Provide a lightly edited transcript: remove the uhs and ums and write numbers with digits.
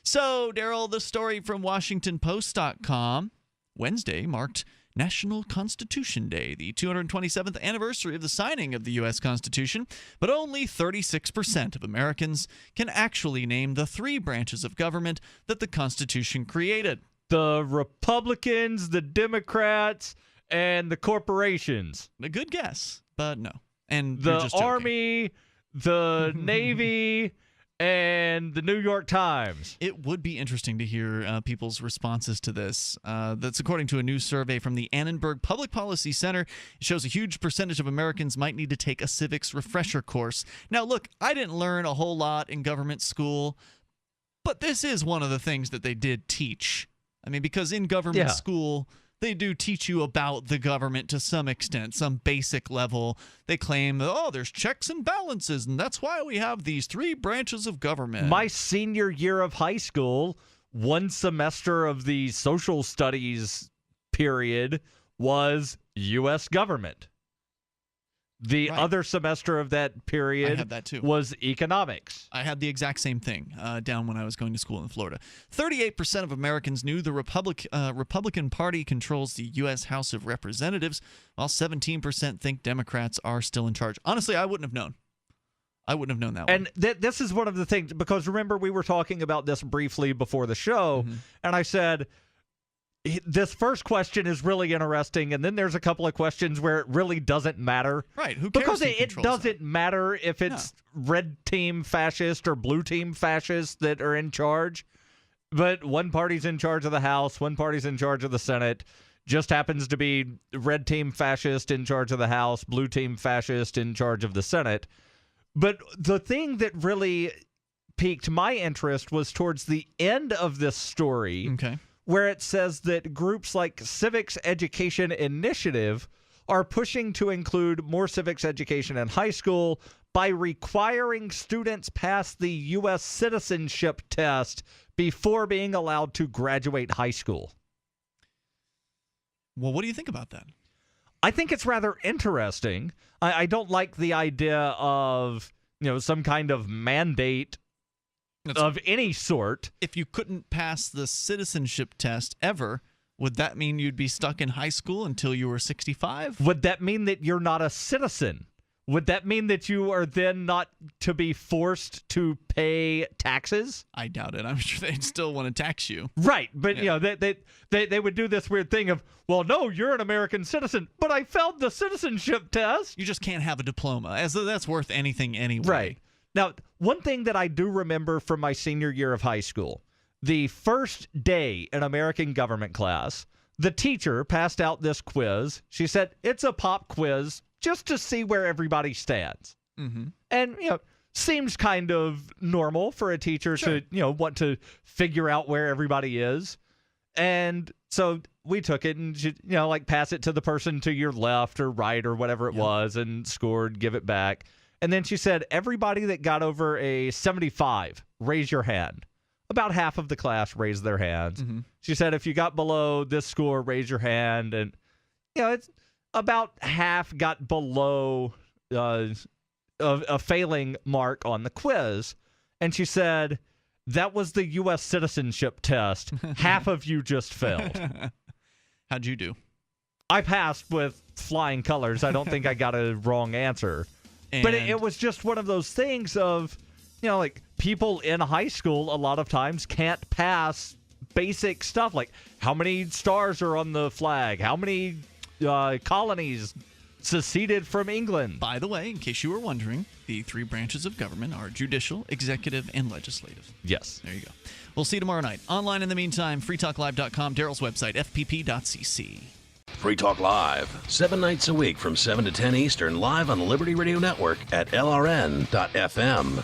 So, Daryl, the story from WashingtonPost.com. Wednesday marked National Constitution Day, the 227th anniversary of the signing of the U.S. Constitution, but only 36% of Americans can actually name the three branches of government that the Constitution created. The Republicans, the Democrats, and the corporations. A good guess, but no. And the Army, the Navy, and the New York Times. It would be interesting to hear people's responses to this. That's according to a new survey from the Annenberg Public Policy Center. It shows a huge percentage of Americans might need to take a civics refresher course. Now, look, I didn't learn a whole lot in government school, but this is one of the things that they did teach. I mean, because in government school, they do teach you about the government to some extent, some basic level. They claim, there's checks and balances, and that's why we have these three branches of government. My senior year of high school, one semester of the social studies period was U.S. government. The other semester of that period I had that too. Was economics. I had the exact same thing down when I was going to school in Florida. 38% of Americans knew the Republican Party controls the U.S. House of Representatives, while 17% think Democrats are still in charge. Honestly, I wouldn't have known. I wouldn't have known that one. And this is one of the things, because remember we were talking about this briefly before the show, and I said, this first question is really interesting, and then there's a couple of questions where it really doesn't matter. Right, who cares? Because it doesn't matter if it's red team fascist or blue team fascists that are in charge, but one party's in charge of the House, one party's in charge of the Senate. Just happens to be red team fascist in charge of the House, blue team fascist in charge of the Senate. But the thing that really piqued my interest was towards the end of this story, where it says that groups like Civics Education Initiative are pushing to include more civics education in high school by requiring students pass the U.S. citizenship test before being allowed to graduate high school. Well, what do you think about that? I think it's rather interesting. I don't like the idea of, some kind of mandate of any sort. If you couldn't pass the citizenship test ever, would that mean you'd be stuck in high school until you were 65? Would that mean that you're not a citizen? Would that mean that you are then not to be forced to pay taxes? I doubt it. I'm sure they'd still want to tax you. Right, but they would do this weird thing of, well, no, you're an American citizen, but I failed the citizenship test. You just can't have a diploma, as though that's worth anything anyway. Right. Now, one thing that I do remember from my senior year of high school, the first day in American government class, the teacher passed out this quiz. She said, it's a pop quiz just to see where everybody stands. And, seems kind of normal for a teacher to, want to figure out where everybody is. And so we took it and, pass it to the person to your left or right or whatever it was and scored, give it back. And then she said, everybody that got over a 75, raise your hand. About half of the class raised their hands. She said, if you got below this score, raise your hand. And, it's about half got below a failing mark on the quiz. And she said, that was the U.S. citizenship test. Half of you just failed. How'd you do? I passed with flying colors. I don't think I got a wrong answer. But it was just one of those things of, people in high school a lot of times can't pass basic stuff like how many stars are on the flag, how many colonies seceded from England. By the way, in case you were wondering, the three branches of government are judicial, executive, and legislative. Yes. There you go. We'll see you tomorrow night. Online in the meantime, freetalklive.com, Daryl's website, fpp.cc. Free Talk Live, 7 nights a week from 7 to 10 Eastern, live on the Liberty Radio Network at LRN.FM.